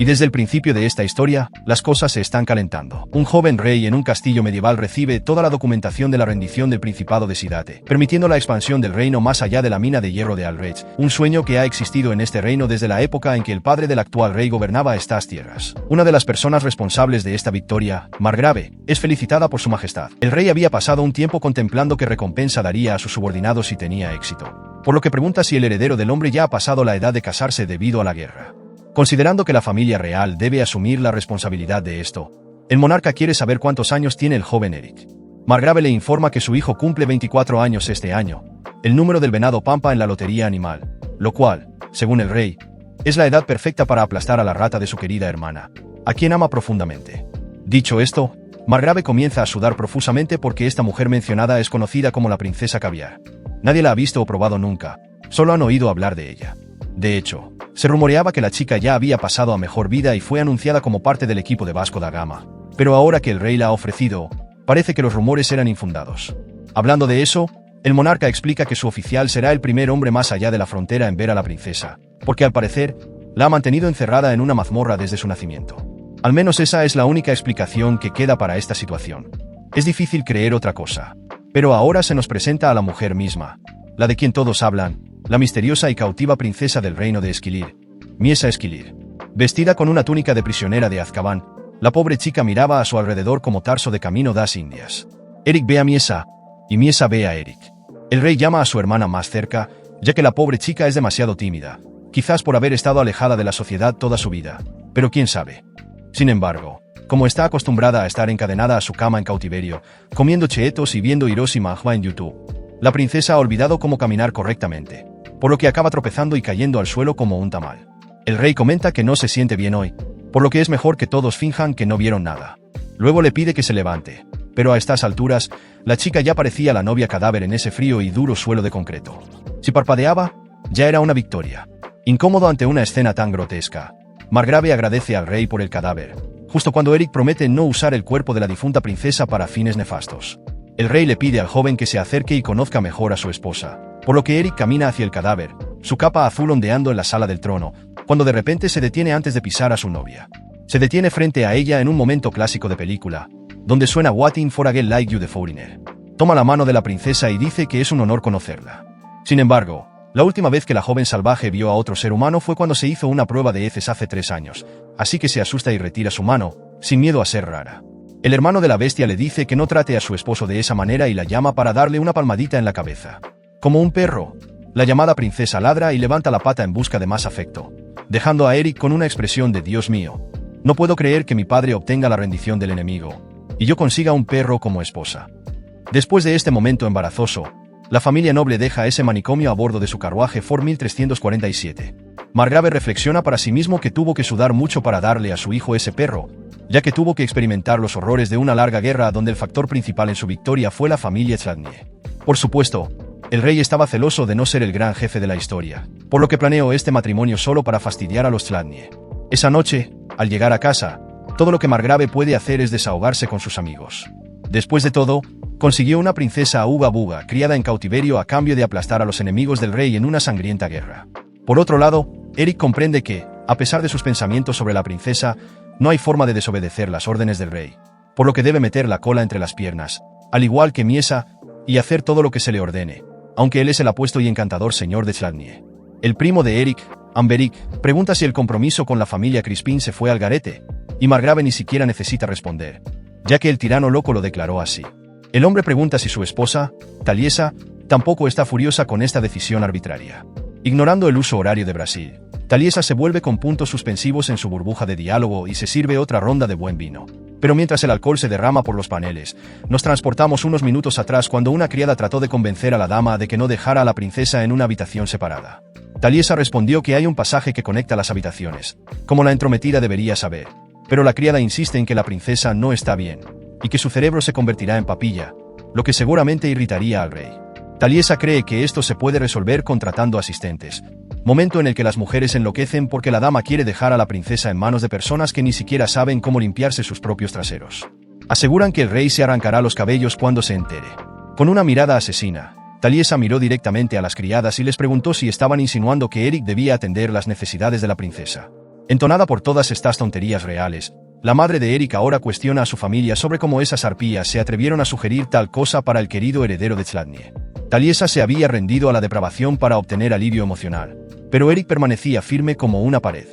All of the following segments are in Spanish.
Y desde el principio de esta historia, las cosas se están calentando. Un joven rey en un castillo medieval recibe toda la documentación de la rendición del Principado de Sidate, permitiendo la expansión del reino más allá de la mina de hierro de Alrech, un sueño que ha existido en este reino desde la época en que el padre del actual rey gobernaba estas tierras. Una de las personas responsables de esta victoria, Margrave, es felicitada por su majestad. El rey había pasado un tiempo contemplando qué recompensa daría a sus subordinados si tenía éxito, por lo que pregunta si el heredero del hombre ya ha pasado la edad de casarse debido a la guerra. Considerando que la familia real debe asumir la responsabilidad de esto, el monarca quiere saber cuántos años tiene el joven Eric. Margrave le informa que su hijo cumple 24 años este año, el número del venado pampa en la lotería animal, lo cual, según el rey, es la edad perfecta para aplastar a la rata de su querida hermana, a quien ama profundamente. Dicho esto, Margrave comienza a sudar profusamente porque esta mujer mencionada es conocida como la princesa caviar. Nadie la ha visto o probado nunca, solo han oído hablar de ella. De hecho, se rumoreaba que la chica ya había pasado a mejor vida y fue anunciada como parte del equipo de Vasco da Gama. Pero ahora que el rey la ha ofrecido, parece que los rumores eran infundados. Hablando de eso, el monarca explica que su oficial será el primer hombre más allá de la frontera en ver a la princesa, porque al parecer, la ha mantenido encerrada en una mazmorra desde su nacimiento. Al menos esa es la única explicación que queda para esta situación. Es difícil creer otra cosa. Pero ahora se nos presenta a la mujer misma, la de quien todos hablan, la misteriosa y cautiva princesa del reino de Esquilir, Miesa Esquilir. Vestida con una túnica de prisionera de Azkaban, la pobre chica miraba a su alrededor como Tarso de camino das Indias. Eric ve a Miesa, y Miesa ve a Eric. El rey llama a su hermana más cerca, ya que la pobre chica es demasiado tímida, quizás por haber estado alejada de la sociedad toda su vida, pero quién sabe. Sin embargo, como está acostumbrada a estar encadenada a su cama en cautiverio, comiendo cheetos y viendo Hiroshi Mahua en YouTube, la princesa ha olvidado cómo caminar correctamente, por lo que acaba tropezando y cayendo al suelo como un tamal. El rey comenta que no se siente bien hoy, por lo que es mejor que todos finjan que no vieron nada. Luego le pide que se levante, pero a estas alturas, la chica ya parecía la novia cadáver en ese frío y duro suelo de concreto. Si parpadeaba, ya era una victoria. Incómodo ante una escena tan grotesca, Margrave agradece al rey por el cadáver, justo cuando Eric promete no usar el cuerpo de la difunta princesa para fines nefastos. El rey le pide al joven que se acerque y conozca mejor a su esposa, por lo que Eric camina hacia el cadáver, su capa azul ondeando en la sala del trono, cuando de repente se detiene antes de pisar a su novia. Se detiene frente a ella en un momento clásico de película, donde suena Waiting for a Girl Like You de Foreigner. Toma la mano de la princesa y dice que es un honor conocerla. Sin embargo, la última vez que la joven salvaje vio a otro ser humano fue cuando se hizo una prueba de heces hace 3 años, así que se asusta y retira su mano, sin miedo a ser rara. El hermano de la bestia le dice que no trate a su esposo de esa manera y la llama para darle una palmadita en la cabeza. Como un perro, la llamada princesa ladra y levanta la pata en busca de más afecto, dejando a Eric con una expresión de Dios mío, no puedo creer que mi padre obtenga la rendición del enemigo, y yo consiga un perro como esposa. Después de este momento embarazoso, la familia noble deja ese manicomio a bordo de su carruaje Ford 1347. Margrave reflexiona para sí mismo que tuvo que sudar mucho para darle a su hijo ese perro, ya que tuvo que experimentar los horrores de una larga guerra donde el factor principal en su victoria fue la familia Tlalonie. Por supuesto, el rey estaba celoso de no ser el gran jefe de la historia, por lo que planeó este matrimonio solo para fastidiar a los Tlalonie. Esa noche, al llegar a casa, todo lo que Margrave puede hacer es desahogarse con sus amigos. Después de todo, consiguió una princesa Uga Buga, criada en cautiverio a cambio de aplastar a los enemigos del rey en una sangrienta guerra. Por otro lado, Eric comprende que, a pesar de sus pensamientos sobre la princesa, no hay forma de desobedecer las órdenes del rey, por lo que debe meter la cola entre las piernas, al igual que Miesa, y hacer todo lo que se le ordene, aunque él es el apuesto y encantador señor de Tlalonie. El primo de Eric, Amberic, pregunta si el compromiso con la familia Crispin se fue al garete, y Margrave ni siquiera necesita responder, ya que el tirano loco lo declaró así. El hombre pregunta si su esposa, Taliesa, tampoco está furiosa con esta decisión arbitraria. Ignorando el uso horario de Brasil, Taliesa se vuelve con puntos suspensivos en su burbuja de diálogo y se sirve otra ronda de buen vino. Pero mientras el alcohol se derrama por los paneles, nos transportamos unos minutos atrás cuando una criada trató de convencer a la dama de que no dejara a la princesa en una habitación separada. Taliesa respondió que hay un pasaje que conecta las habitaciones, como la entrometida debería saber, pero la criada insiste en que la princesa no está bien, y que su cerebro se convertirá en papilla, lo que seguramente irritaría al rey. Taliesa cree que esto se puede resolver contratando asistentes, momento en el que las mujeres enloquecen porque la dama quiere dejar a la princesa en manos de personas que ni siquiera saben cómo limpiarse sus propios traseros. Aseguran que el rey se arrancará los cabellos cuando se entere. Con una mirada asesina, Taliesa miró directamente a las criadas y les preguntó si estaban insinuando que Eric debía atender las necesidades de la princesa. Entonada por todas estas tonterías reales, la madre de Eric ahora cuestiona a su familia sobre cómo esas arpías se atrevieron a sugerir tal cosa para el querido heredero de Chladnie. Taliesa se había rendido a la depravación para obtener alivio emocional, pero Eric permanecía firme como una pared.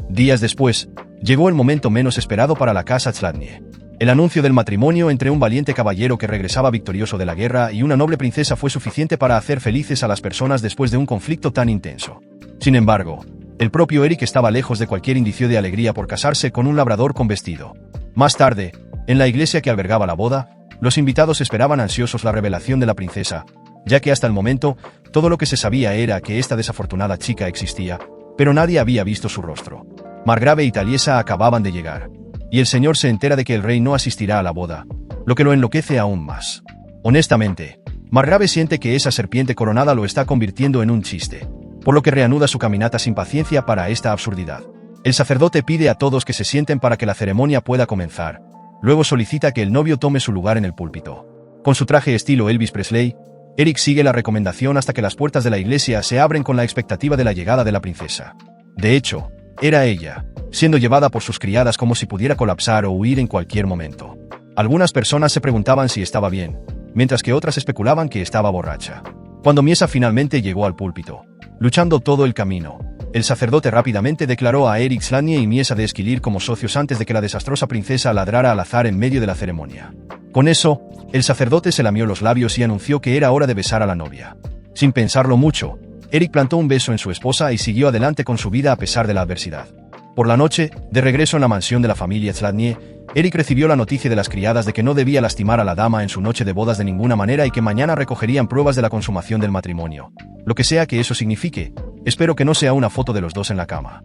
Días después, llegó el momento menos esperado para la casa Chladnie. El anuncio del matrimonio entre un valiente caballero que regresaba victorioso de la guerra y una noble princesa fue suficiente para hacer felices a las personas después de un conflicto tan intenso. Sin embargo, el propio Eric estaba lejos de cualquier indicio de alegría por casarse con un labrador con vestido. Más tarde, en la iglesia que albergaba la boda, los invitados esperaban ansiosos la revelación de la princesa, ya que hasta el momento, todo lo que se sabía era que esta desafortunada chica existía, pero nadie había visto su rostro. Margrave y Taliesa acababan de llegar, y el señor se entera de que el rey no asistirá a la boda, lo que lo enloquece aún más. Honestamente, Margrave siente que esa serpiente coronada lo está convirtiendo en un chiste, por lo que reanuda su caminata sin paciencia para esta absurdidad. El sacerdote pide a todos que se sienten para que la ceremonia pueda comenzar. Luego solicita que el novio tome su lugar en el púlpito. Con su traje estilo Elvis Presley, Eric sigue la recomendación hasta que las puertas de la iglesia se abren con la expectativa de la llegada de la princesa. De hecho, era ella, siendo llevada por sus criadas como si pudiera colapsar o huir en cualquier momento. Algunas personas se preguntaban si estaba bien, mientras que otras especulaban que estaba borracha. Cuando Miesa finalmente llegó al púlpito, luchando todo el camino, el sacerdote rápidamente declaró a Eric Chladnie y Miesa de Esquilir como socios antes de que la desastrosa princesa ladrara al azar en medio de la ceremonia. Con eso, el sacerdote se lamió los labios y anunció que era hora de besar a la novia. Sin pensarlo mucho, Eric plantó un beso en su esposa y siguió adelante con su vida a pesar de la adversidad. Por la noche, de regreso en la mansión de la familia Chladnie, Eric recibió la noticia de las criadas de que no debía lastimar a la dama en su noche de bodas de ninguna manera y que mañana recogerían pruebas de la consumación del matrimonio. Lo que sea que eso signifique, espero que no sea una foto de los dos en la cama.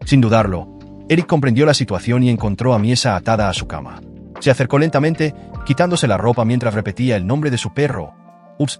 Sin dudarlo, Eric comprendió la situación y encontró a Miesa atada a su cama. Se acercó lentamente, quitándose la ropa mientras repetía el nombre de su perro.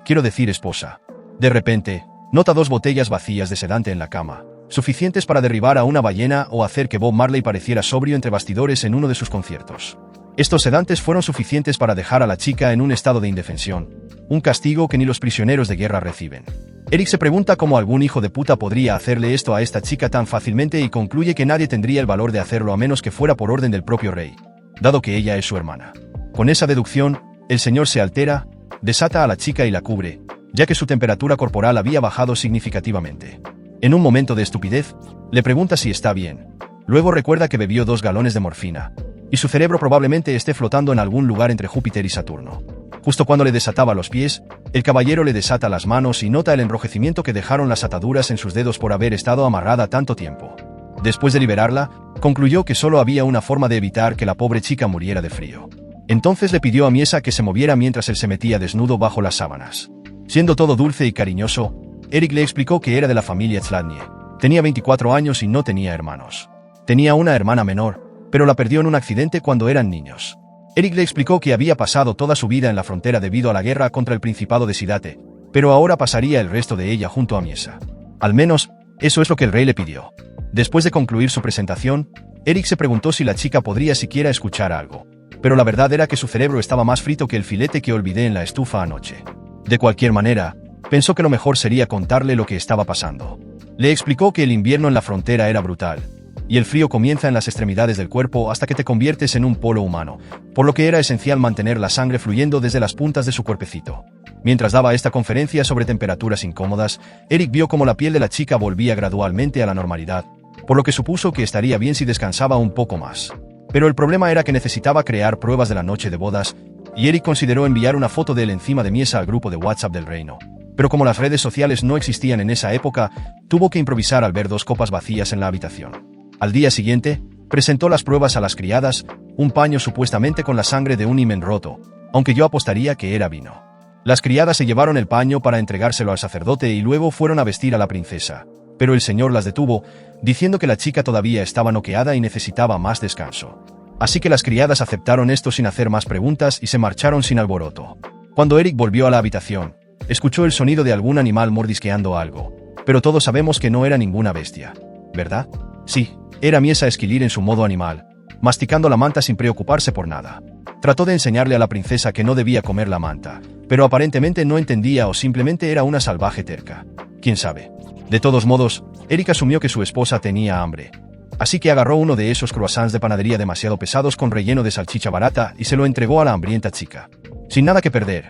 Quiero decir esposa. De repente, nota 2 botellas vacías de sedante en la cama, suficientes para derribar a una ballena o hacer que Bob Marley pareciera sobrio entre bastidores en uno de sus conciertos. Estos sedantes fueron suficientes para dejar a la chica en un estado de indefensión, un castigo que ni los prisioneros de guerra reciben. Eric se pregunta cómo algún hijo de puta podría hacerle esto a esta chica tan fácilmente y concluye que nadie tendría el valor de hacerlo a menos que fuera por orden del propio rey, dado que ella es su hermana. Con esa deducción, el señor se altera, desata a la chica y la cubre, ya que su temperatura corporal había bajado significativamente. En un momento de estupidez, le pregunta si está bien. Luego recuerda que bebió 2 galones de morfina, y su cerebro probablemente esté flotando en algún lugar entre Júpiter y Saturno. Justo cuando le desataba los pies, el caballero le desata las manos y nota el enrojecimiento que dejaron las ataduras en sus dedos por haber estado amarrada tanto tiempo. Después de liberarla, concluyó que solo había una forma de evitar que la pobre chica muriera de frío. Entonces le pidió a Miesa que se moviera mientras él se metía desnudo bajo las sábanas. Siendo todo dulce y cariñoso, Eric le explicó que era de la familia Chladnie. Tenía 24 años y no tenía hermanos. Tenía una hermana menor, pero la perdió en un accidente cuando eran niños. Eric le explicó que había pasado toda su vida en la frontera debido a la guerra contra el Principado de Sidate, pero ahora pasaría el resto de ella junto a Miesa. Al menos, eso es lo que el rey le pidió. Después de concluir su presentación, Eric se preguntó si la chica podría siquiera escuchar algo, pero la verdad era que su cerebro estaba más frito que el filete que olvidé en la estufa anoche. De cualquier manera, pensó que lo mejor sería contarle lo que estaba pasando. Le explicó que el invierno en la frontera era brutal, y el frío comienza en las extremidades del cuerpo hasta que te conviertes en un polo humano, por lo que era esencial mantener la sangre fluyendo desde las puntas de su cuerpecito. Mientras daba esta conferencia sobre temperaturas incómodas, Eric vio cómo la piel de la chica volvía gradualmente a la normalidad, por lo que supuso que estaría bien si descansaba un poco más. Pero el problema era que necesitaba crear pruebas de la noche de bodas, y Eric consideró enviar una foto de él encima de Miesa al grupo de WhatsApp del reino. Pero como las redes sociales no existían en esa época, tuvo que improvisar al ver 2 copas vacías en la habitación. Al día siguiente, presentó las pruebas a las criadas, un paño supuestamente con la sangre de un himen roto, aunque yo apostaría que era vino. Las criadas se llevaron el paño para entregárselo al sacerdote y luego fueron a vestir a la princesa, pero el señor las detuvo, diciendo que la chica todavía estaba noqueada y necesitaba más descanso. Así que las criadas aceptaron esto sin hacer más preguntas y se marcharon sin alboroto. Cuando Eric volvió a la habitación, escuchó el sonido de algún animal mordisqueando algo, pero todos sabemos que no era ninguna bestia, ¿verdad? Sí, era Miesa Esquilir en su modo animal, masticando la manta sin preocuparse por nada. Trató de enseñarle a la princesa que no debía comer la manta, pero aparentemente no entendía o simplemente era una salvaje terca. ¿Quién sabe? De todos modos, Eric asumió que su esposa tenía hambre, Así que agarró uno de esos croissants de panadería demasiado pesados con relleno de salchicha barata y se lo entregó a la hambrienta chica. Sin nada que perder,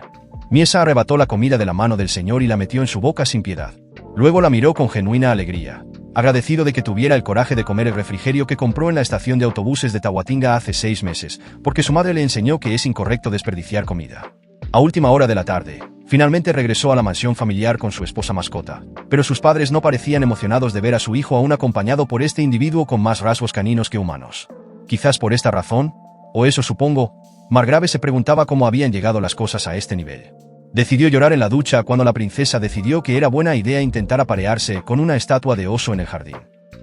Miesa arrebató la comida de la mano del señor y la metió en su boca sin piedad. Luego la miró con genuina alegría, agradecido de que tuviera el coraje de comer el refrigerio que compró en la estación de autobuses de Tahuatinga hace 6 meses, porque su madre le enseñó que es incorrecto desperdiciar comida. A última hora de la tarde, finalmente regresó a la mansión familiar con su esposa mascota, pero sus padres no parecían emocionados de ver a su hijo aún acompañado por este individuo con más rasgos caninos que humanos. Quizás por esta razón, o eso supongo, Margrave se preguntaba cómo habían llegado las cosas a este nivel. Decidió llorar en la ducha cuando la princesa decidió que era buena idea intentar aparearse con una estatua de oso en el jardín.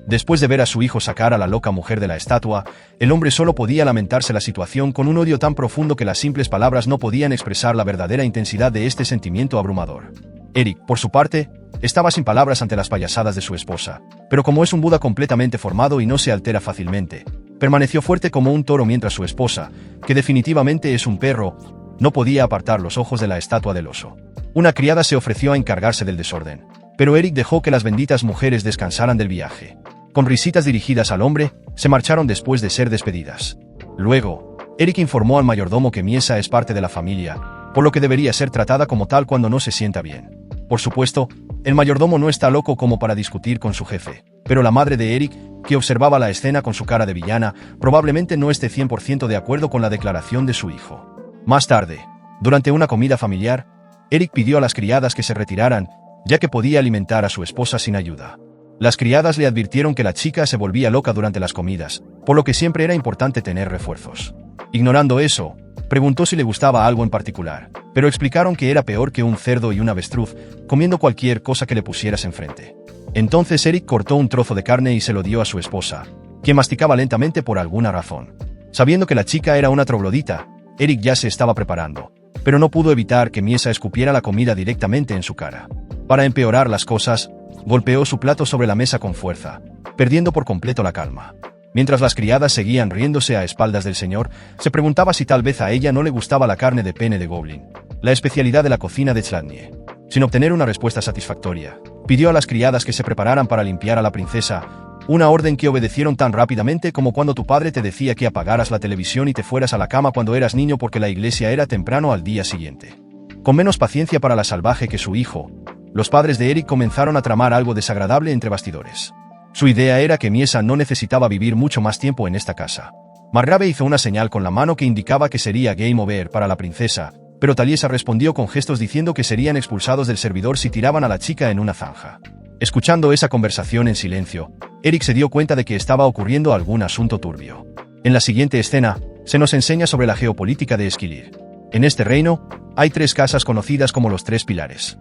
Después de ver a su hijo sacar a la loca mujer de la estatua, el hombre solo podía lamentarse la situación con un odio tan profundo que las simples palabras no podían expresar la verdadera intensidad de este sentimiento abrumador. Eric, por su parte, estaba sin palabras ante las payasadas de su esposa, pero como es un Buda completamente formado y no se altera fácilmente, permaneció fuerte como un toro mientras su esposa, que definitivamente es un perro, no podía apartar los ojos de la estatua del oso. Una criada se ofreció a encargarse del desorden, pero Eric dejó que las benditas mujeres descansaran del viaje. Con risitas dirigidas al hombre, se marcharon después de ser despedidas. Luego, Eric informó al mayordomo que Miesa es parte de la familia, por lo que debería ser tratada como tal cuando no se sienta bien. Por supuesto, el mayordomo no está loco como para discutir con su jefe, pero la madre de Eric, que observaba la escena con su cara de villana, probablemente no esté 100% de acuerdo con la declaración de su hijo. Más tarde, durante una comida familiar, Eric pidió a las criadas que se retiraran, ya que podía alimentar a su esposa sin ayuda. Las criadas le advirtieron que la chica se volvía loca durante las comidas, por lo que siempre era importante tener refuerzos. Ignorando eso, preguntó si le gustaba algo en particular, pero explicaron que era peor que un cerdo y un avestruz, comiendo cualquier cosa que le pusieras enfrente. Entonces Eric cortó un trozo de carne y se lo dio a su esposa, quien masticaba lentamente por alguna razón. Sabiendo que la chica era una troglodita, Eric ya se estaba preparando, pero no pudo evitar que Miesa escupiera la comida directamente en su cara. Para empeorar las cosas, golpeó su plato sobre la mesa con fuerza, perdiendo por completo la calma. Mientras las criadas seguían riéndose a espaldas del señor, se preguntaba si tal vez a ella no le gustaba la carne de pene de goblin, la especialidad de la cocina de Chladnie. Sin obtener una respuesta satisfactoria, pidió a las criadas que se prepararan para limpiar a la princesa, una orden que obedecieron tan rápidamente como cuando tu padre te decía que apagaras la televisión y te fueras a la cama cuando eras niño porque la iglesia era temprano al día siguiente. Con menos paciencia para la salvaje que su hijo, los padres de Eric comenzaron a tramar algo desagradable entre bastidores. Su idea era que Miesa no necesitaba vivir mucho más tiempo en esta casa. Margrave hizo una señal con la mano que indicaba que sería game over para la princesa, pero Taliesa respondió con gestos diciendo que serían expulsados del servidor si tiraban a la chica en una zanja. Escuchando esa conversación en silencio, Eric se dio cuenta de que estaba ocurriendo algún asunto turbio. En la siguiente escena, se nos enseña sobre la geopolítica de Esquilir. En este reino, hay 3 casas conocidas como los 3 pilares.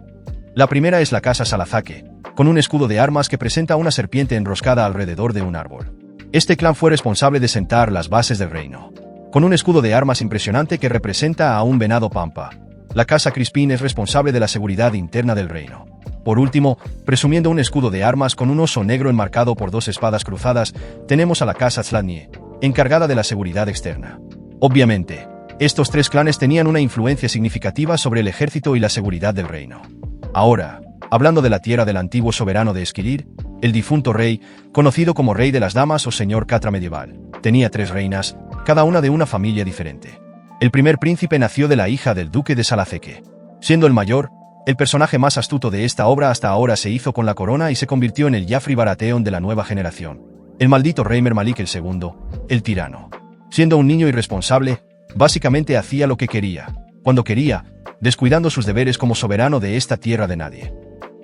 La primera es la casa Salazake, con un escudo de armas que presenta una serpiente enroscada alrededor de un árbol. Este clan fue responsable de sentar las bases del reino, con un escudo de armas impresionante que representa a un venado pampa. La casa Crispín es responsable de la seguridad interna del reino. Por último, presumiendo un escudo de armas con un oso negro enmarcado por 2 espadas cruzadas, tenemos a la casa Chladnie, encargada de la seguridad externa. Obviamente, estos 3 clanes tenían una influencia significativa sobre el ejército y la seguridad del reino. Ahora, hablando de la tierra del antiguo soberano de Esquilir, el difunto rey, conocido como Rey de las Damas o Señor Catra medieval, tenía 3 reinas, cada una de una familia diferente. El primer príncipe nació de la hija del duque de Salazeke. Siendo el mayor, el personaje más astuto de esta obra hasta ahora se hizo con la corona y se convirtió en el Jaffrey Baratheon de la nueva generación. El maldito rey Mermalik II, el tirano. Siendo un niño irresponsable, básicamente hacía lo que quería, cuando quería, descuidando sus deberes como soberano de esta tierra de nadie.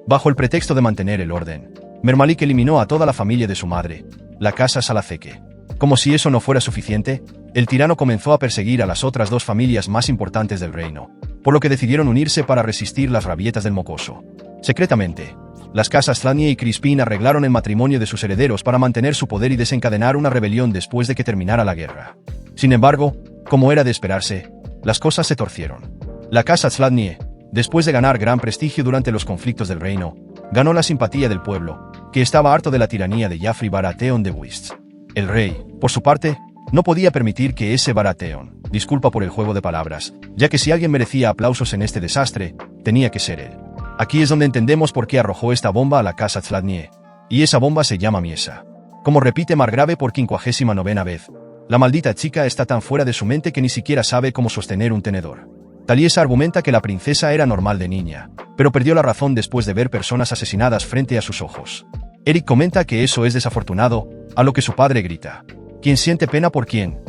Bajo el pretexto de mantener el orden, Mermalik eliminó a toda la familia de su madre, la casa Salazeke. Como si eso no fuera suficiente, el tirano comenzó a perseguir a las otras 2 familias más importantes del reino, por lo que decidieron unirse para resistir las rabietas del mocoso. Secretamente, las casas Chladnie y Crispín arreglaron el matrimonio de sus herederos para mantener su poder y desencadenar una rebelión después de que terminara la guerra. Sin embargo, como era de esperarse, las cosas se torcieron. La casa Chladnie, después de ganar gran prestigio durante los conflictos del reino, ganó la simpatía del pueblo, que estaba harto de la tiranía de Jaffrey Baratheon de Wyst. El rey, por su parte, no podía permitir que ese Baratheon, disculpa por el juego de palabras, ya que si alguien merecía aplausos en este desastre, tenía que ser él. Aquí es donde entendemos por qué arrojó esta bomba a la casa Chladnie, y esa bomba se llama Miesa. Como repite Margrave por 59ª vez, la maldita chica está tan fuera de su mente que ni siquiera sabe cómo sostener un tenedor. Taliesa argumenta que la princesa era normal de niña, pero perdió la razón después de ver personas asesinadas frente a sus ojos. Eric comenta que eso es desafortunado, a lo que su padre grita: ¿quién siente pena por quién?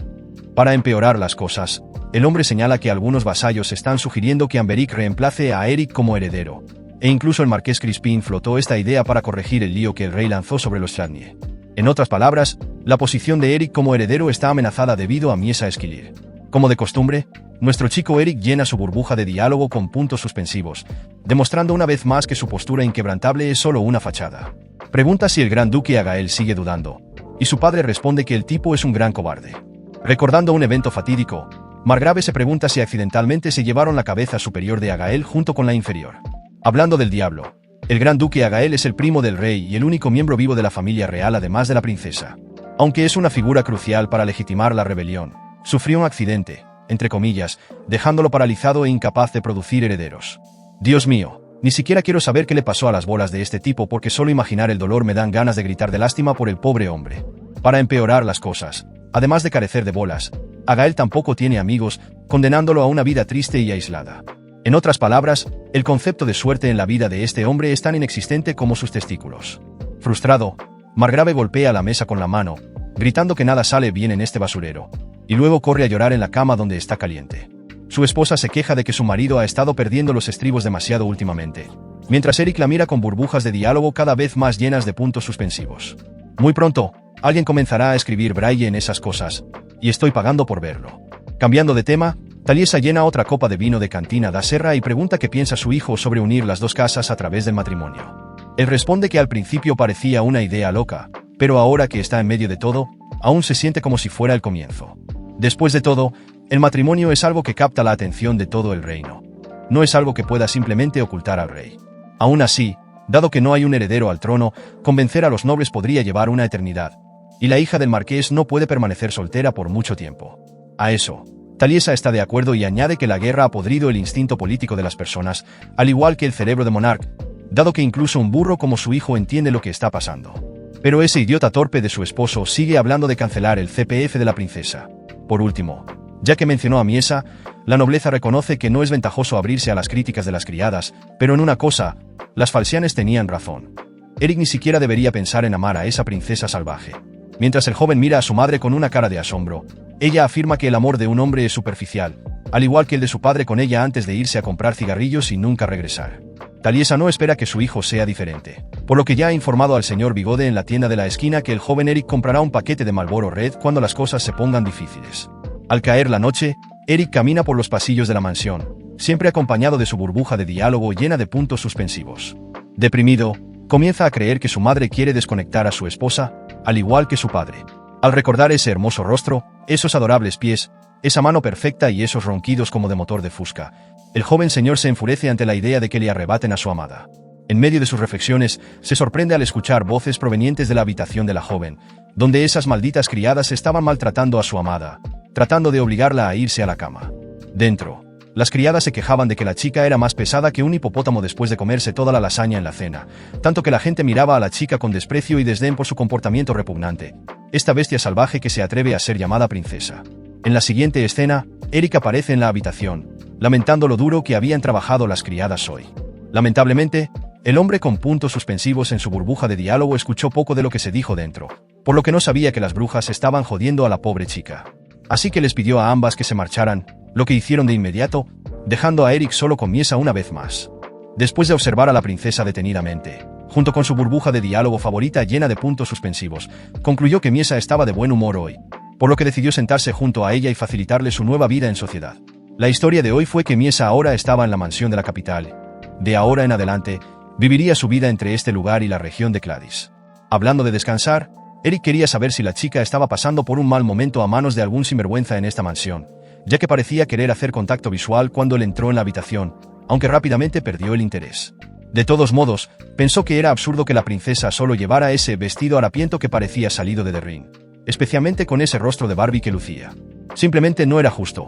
Para empeorar las cosas, el hombre señala que algunos vasallos están sugiriendo que Amberic reemplace a Eric como heredero, e incluso el marqués Crispin flotó esta idea para corregir el lío que el rey lanzó sobre los Chladni. En otras palabras, la posición de Eric como heredero está amenazada debido a Miesa Esquilir. Como de costumbre, nuestro chico Eric llena su burbuja de diálogo con puntos suspensivos, demostrando una vez más que su postura inquebrantable es solo una fachada. Pregunta si el gran duque Agael sigue dudando, y su padre responde que el tipo es un gran cobarde. Recordando un evento fatídico, Margrave se pregunta si accidentalmente se llevaron la cabeza superior de Agael junto con la inferior. Hablando del diablo, el gran duque Agael es el primo del rey y el único miembro vivo de la familia real además de la princesa. Aunque es una figura crucial para legitimar la rebelión, sufrió un accidente, entre comillas, dejándolo paralizado e incapaz de producir herederos. Dios mío, ni siquiera quiero saber qué le pasó a las bolas de este tipo porque solo imaginar el dolor me dan ganas de gritar de lástima por el pobre hombre. Para empeorar las cosas, además de carecer de bolas, Agael tampoco tiene amigos, condenándolo a una vida triste y aislada. En otras palabras, el concepto de suerte en la vida de este hombre es tan inexistente como sus testículos. Frustrado, Margrave golpea la mesa con la mano, gritando que nada sale bien en este basurero, y luego corre a llorar en la cama donde está caliente. Su esposa se queja de que su marido ha estado perdiendo los estribos demasiado últimamente, mientras Eric la mira con burbujas de diálogo cada vez más llenas de puntos suspensivos. Muy pronto, alguien comenzará a escribir braille en esas cosas, y estoy pagando por verlo. Cambiando de tema, Taliesa llena otra copa de vino de Cantina da Serra y pregunta qué piensa su hijo sobre unir las dos casas a través del matrimonio. Él responde que al principio parecía una idea loca, pero ahora que está en medio de todo, aún se siente como si fuera el comienzo. Después de todo, el matrimonio es algo que capta la atención de todo el reino. No es algo que pueda simplemente ocultar al rey. Aún así, dado que no hay un heredero al trono, convencer a los nobles podría llevar una eternidad, y la hija del marqués no puede permanecer soltera por mucho tiempo. A eso, Taliesa está de acuerdo y añade que la guerra ha podrido el instinto político de las personas, al igual que el cerebro de Monarch, dado que incluso un burro como su hijo entiende lo que está pasando. Pero ese idiota torpe de su esposo sigue hablando de cancelar el CPF de la princesa. Por último, ya que mencionó a Miesa, la nobleza reconoce que no es ventajoso abrirse a las críticas de las criadas, pero en una cosa, las falcianes tenían razón. Eric ni siquiera debería pensar en amar a esa princesa salvaje. Mientras el joven mira a su madre con una cara de asombro, ella afirma que el amor de un hombre es superficial, al igual que el de su padre con ella antes de irse a comprar cigarrillos y nunca regresar. Taliesa no espera que su hijo sea diferente, por lo que ya ha informado al señor Bigode en la tienda de la esquina que el joven Eric comprará un paquete de Marlboro Red cuando las cosas se pongan difíciles. Al caer la noche, Eric camina por los pasillos de la mansión, siempre acompañado de su burbuja de diálogo llena de puntos suspensivos. Deprimido, comienza a creer que su madre quiere desconectar a su esposa, al igual que su padre. Al recordar ese hermoso rostro, esos adorables pies, esa mano perfecta y esos ronquidos como de motor de fusca, el joven señor se enfurece ante la idea de que le arrebaten a su amada. En medio de sus reflexiones, se sorprende al escuchar voces provenientes de la habitación de la joven, donde esas malditas criadas estaban maltratando a su amada, tratando de obligarla a irse a la cama. Dentro, las criadas se quejaban de que la chica era más pesada que un hipopótamo después de comerse toda la lasaña en la cena, tanto que la gente miraba a la chica con desprecio y desdén por su comportamiento repugnante, esta bestia salvaje que se atreve a ser llamada princesa. En la siguiente escena, Eric aparece en la habitación, lamentando lo duro que habían trabajado las criadas hoy. Lamentablemente, el hombre con puntos suspensivos en su burbuja de diálogo escuchó poco de lo que se dijo dentro, por lo que no sabía que las brujas estaban jodiendo a la pobre chica. Así que les pidió a ambas que se marcharan, lo que hicieron de inmediato, dejando a Eric solo con Miesa una vez más. Después de observar a la princesa detenidamente, junto con su burbuja de diálogo favorita llena de puntos suspensivos, concluyó que Miesa estaba de buen humor hoy, por lo que decidió sentarse junto a ella y facilitarle su nueva vida en sociedad. La historia de hoy fue que Miesa ahora estaba en la mansión de la capital. De ahora en adelante, viviría su vida entre este lugar y la región de Cladis. Hablando de descansar, Eric quería saber si la chica estaba pasando por un mal momento a manos de algún sinvergüenza en esta mansión, ya que parecía querer hacer contacto visual cuando él entró en la habitación, aunque rápidamente perdió el interés. De todos modos, pensó que era absurdo que la princesa solo llevara ese vestido harapiento que parecía salido de The Ring, especialmente con ese rostro de Barbie que lucía. Simplemente no era justo.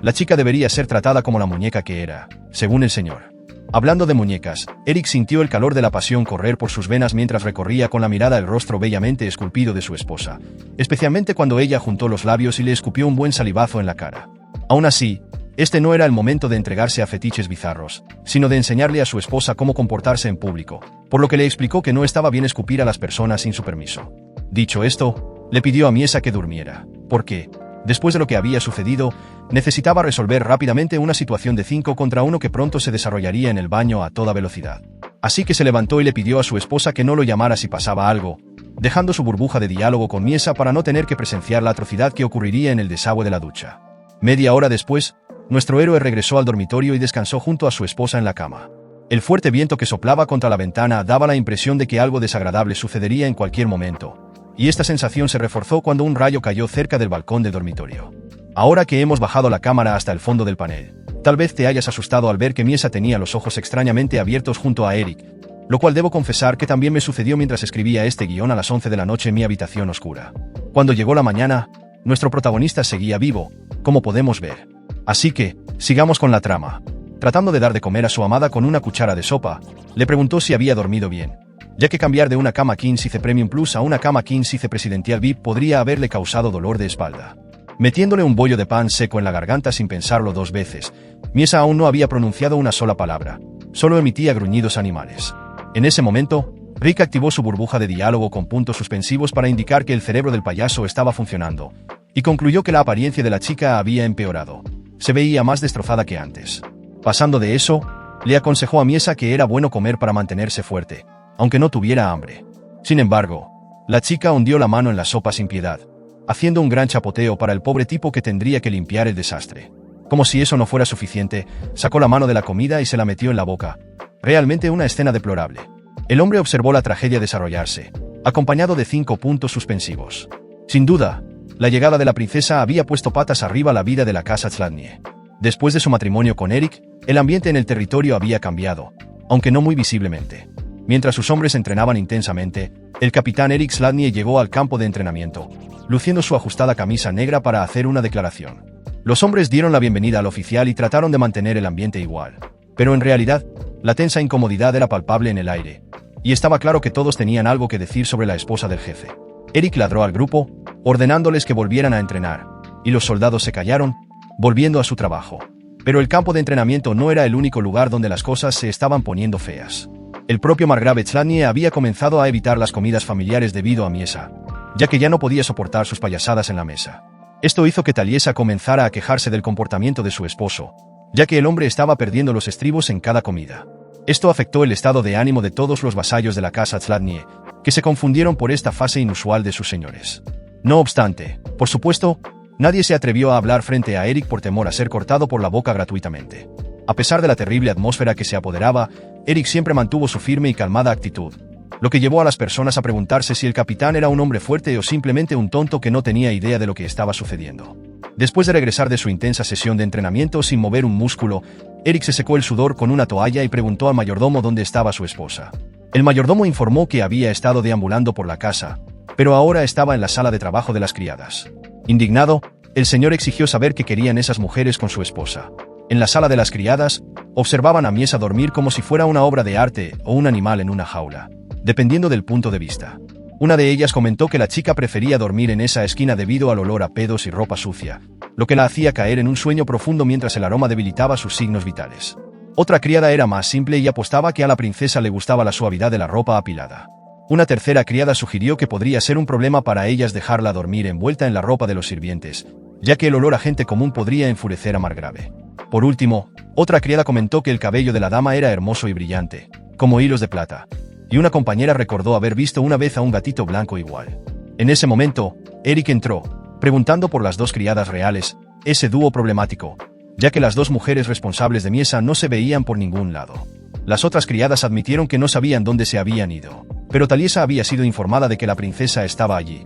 La chica debería ser tratada como la muñeca que era, según el señor. Hablando de muñecas, Eric sintió el calor de la pasión correr por sus venas mientras recorría con la mirada el rostro bellamente esculpido de su esposa, especialmente cuando ella juntó los labios y le escupió un buen salivazo en la cara. Aún así, este no era el momento de entregarse a fetiches bizarros, sino de enseñarle a su esposa cómo comportarse en público, por lo que le explicó que no estaba bien escupir a las personas sin su permiso. Dicho esto, le pidió a Miesa que durmiera, porque, después de lo que había sucedido, necesitaba resolver rápidamente una situación de 5 contra 1 que pronto se desarrollaría en el baño a toda velocidad. Así que se levantó y le pidió a su esposa que no lo llamara si pasaba algo, dejando su burbuja de diálogo con Miesa para no tener que presenciar la atrocidad que ocurriría en el desagüe de la ducha. Media hora después, nuestro héroe regresó al dormitorio y descansó junto a su esposa en la cama. El fuerte viento que soplaba contra la ventana daba la impresión de que algo desagradable sucedería en cualquier momento, y esta sensación se reforzó cuando un rayo cayó cerca del balcón del dormitorio. Ahora que hemos bajado la cámara hasta el fondo del panel, tal vez te hayas asustado al ver que Miesa tenía los ojos extrañamente abiertos junto a Eric, lo cual debo confesar que también me sucedió mientras escribía este guión a las 11 de la noche en mi habitación oscura. Cuando llegó la mañana, nuestro protagonista seguía vivo, como podemos ver. Así que, sigamos con la trama. Tratando de dar de comer a su amada con una cuchara de sopa, le preguntó si había dormido bien, ya que cambiar de una cama King Size Premium Plus a una cama King Size Presidencial VIP podría haberle causado dolor de espalda. Metiéndole un bollo de pan seco en la garganta sin pensarlo 2 veces, Miesa aún no había pronunciado una sola palabra, solo emitía gruñidos animales. En ese momento, Rick activó su burbuja de diálogo con puntos suspensivos para indicar que el cerebro del payaso estaba funcionando, y concluyó que la apariencia de la chica había empeorado. Se veía más destrozada que antes. Pasando de eso, le aconsejó a Miesa que era bueno comer para mantenerse fuerte, aunque no tuviera hambre. Sin embargo, la chica hundió la mano en la sopa sin piedad, haciendo un gran chapoteo para el pobre tipo que tendría que limpiar el desastre. Como si eso no fuera suficiente, sacó la mano de la comida y se la metió en la boca. Realmente una escena deplorable. El hombre observó la tragedia desarrollarse, acompañado de 5 puntos suspensivos. Sin duda, la llegada de la princesa había puesto patas arriba la vida de la casa Zlatnie. Después de su matrimonio con Eric, el ambiente en el territorio había cambiado, aunque no muy visiblemente. Mientras sus hombres entrenaban intensamente, el capitán Eric Zlatnie llegó al campo de entrenamiento, luciendo su ajustada camisa negra para hacer una declaración. Los hombres dieron la bienvenida al oficial y trataron de mantener el ambiente igual. Pero en realidad, la tensa incomodidad era palpable en el aire, y estaba claro que todos tenían algo que decir sobre la esposa del jefe. Eric ladró al grupo, ordenándoles que volvieran a entrenar, y los soldados se callaron, volviendo a su trabajo. Pero el campo de entrenamiento no era el único lugar donde las cosas se estaban poniendo feas. El propio margrave Zlatnie había comenzado a evitar las comidas familiares debido a Miesa, ya que ya no podía soportar sus payasadas en la mesa. Esto hizo que Taliesa comenzara a quejarse del comportamiento de su esposo, ya que el hombre estaba perdiendo los estribos en cada comida. Esto afectó el estado de ánimo de todos los vasallos de la casa Zlatnie, que se confundieron por esta fase inusual de sus señores. No obstante, por supuesto, nadie se atrevió a hablar frente a Eric por temor a ser cortado por la boca gratuitamente. A pesar de la terrible atmósfera que se apoderaba, Eric siempre mantuvo su firme y calmada actitud, lo que llevó a las personas a preguntarse si el capitán era un hombre fuerte o simplemente un tonto que no tenía idea de lo que estaba sucediendo. Después de regresar de su intensa sesión de entrenamiento sin mover un músculo, Eric se secó el sudor con una toalla y preguntó al mayordomo dónde estaba su esposa. El mayordomo informó que había estado deambulando por la casa, pero ahora estaba en la sala de trabajo de las criadas. Indignado, el señor exigió saber qué querían esas mujeres con su esposa. En la sala de las criadas, observaban a Miesa dormir como si fuera una obra de arte o un animal en una jaula, dependiendo del punto de vista. Una de ellas comentó que la chica prefería dormir en esa esquina debido al olor a pedos y ropa sucia, lo que la hacía caer en un sueño profundo mientras el aroma debilitaba sus signos vitales. Otra criada era más simple y apostaba que a la princesa le gustaba la suavidad de la ropa apilada. Una tercera criada sugirió que podría ser un problema para ellas dejarla dormir envuelta en la ropa de los sirvientes, ya que el olor a gente común podría enfurecer a Margrave. Por último, otra criada comentó que el cabello de la dama era hermoso y brillante, como hilos de plata, y una compañera recordó haber visto una vez a un gatito blanco igual. En ese momento, Eric entró, preguntando por las 2 criadas reales, ese dúo problemático, ya que las 2 mujeres responsables de Miesa no se veían por ningún lado. Las otras criadas admitieron que no sabían dónde se habían ido, pero Taliesa había sido informada de que la princesa estaba allí.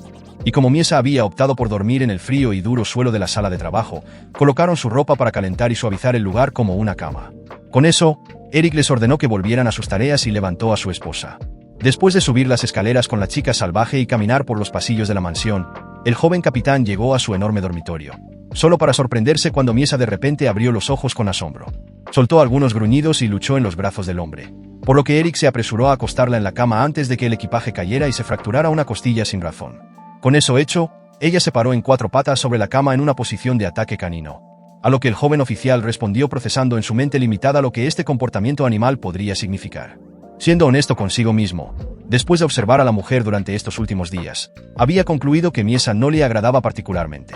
Y como Miesa había optado por dormir en el frío y duro suelo de la sala de trabajo, colocaron su ropa para calentar y suavizar el lugar como una cama. Con eso, Eric les ordenó que volvieran a sus tareas y levantó a su esposa. Después de subir las escaleras con la chica salvaje y caminar por los pasillos de la mansión, el joven capitán llegó a su enorme dormitorio, solo para sorprenderse cuando Miesa de repente abrió los ojos con asombro. Soltó algunos gruñidos y luchó en los brazos del hombre, por lo que Eric se apresuró a acostarla en la cama antes de que el equipaje cayera y se fracturara una costilla sin razón. Con eso hecho, ella se paró en 4 patas sobre la cama en una posición de ataque canino, a lo que el joven oficial respondió procesando en su mente limitada lo que este comportamiento animal podría significar. Siendo honesto consigo mismo, después de observar a la mujer durante estos últimos días, había concluido que Miesa no le agradaba particularmente.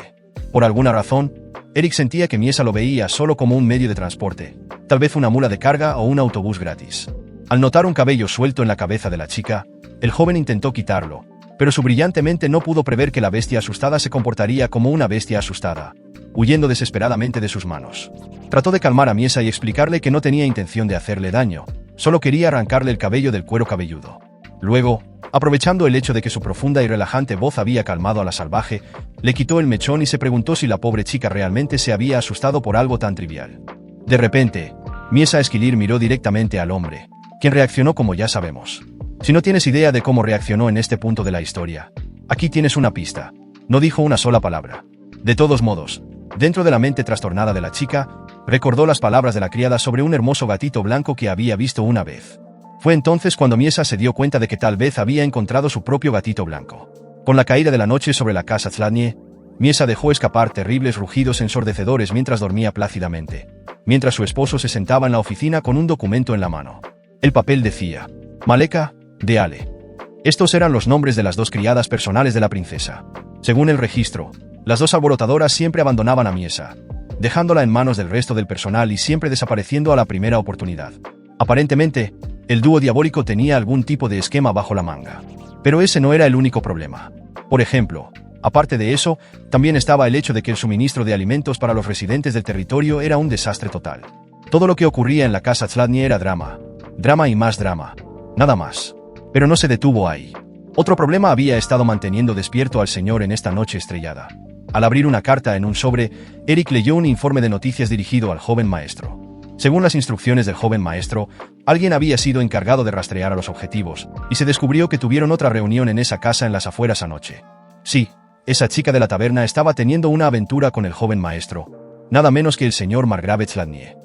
Por alguna razón, Eric sentía que Miesa lo veía solo como un medio de transporte, tal vez una mula de carga o un autobús gratis. Al notar un cabello suelto en la cabeza de la chica, el joven intentó quitarlo, pero su brillante mente no pudo prever que la bestia asustada se comportaría como una bestia asustada, huyendo desesperadamente de sus manos. Trató de calmar a Miesa y explicarle que no tenía intención de hacerle daño, solo quería arrancarle el cabello del cuero cabelludo. Luego, aprovechando el hecho de que su profunda y relajante voz había calmado a la salvaje, le quitó el mechón y se preguntó si la pobre chica realmente se había asustado por algo tan trivial. De repente, Miesa Esquilir miró directamente al hombre, quien reaccionó como ya sabemos. Si no tienes idea de cómo reaccionó en este punto de la historia, aquí tienes una pista. No dijo una sola palabra. De todos modos, dentro de la mente trastornada de la chica, recordó las palabras de la criada sobre un hermoso gatito blanco que había visto una vez. Fue entonces cuando Miesa se dio cuenta de que tal vez había encontrado su propio gatito blanco. Con la caída de la noche sobre la casa Tzladnie, Miesa dejó escapar terribles rugidos ensordecedores mientras dormía plácidamente, mientras su esposo se sentaba en la oficina con un documento en la mano. El papel decía, Maleka, de Ale. Estos eran los nombres de las 2 criadas personales de la princesa. Según el registro, las 2 alborotadoras siempre abandonaban a Miesa, dejándola en manos del resto del personal y siempre desapareciendo a la primera oportunidad. Aparentemente, el dúo diabólico tenía algún tipo de esquema bajo la manga. Pero ese no era el único problema. Por ejemplo, aparte de eso, también estaba el hecho de que el suministro de alimentos para los residentes del territorio era un desastre total. Todo lo que ocurría en la casa Tzladnie era drama. Drama y más drama. Nada más. Pero no se detuvo ahí. Otro problema había estado manteniendo despierto al señor en esta noche estrellada. Al abrir una carta en un sobre, Eric leyó un informe de noticias dirigido al joven maestro. Según las instrucciones del joven maestro, alguien había sido encargado de rastrear a los objetivos, y se descubrió que tuvieron otra reunión en esa casa en las afueras anoche. Sí, esa chica de la taberna estaba teniendo una aventura con el joven maestro, nada menos que el señor Margrave Tzladnie.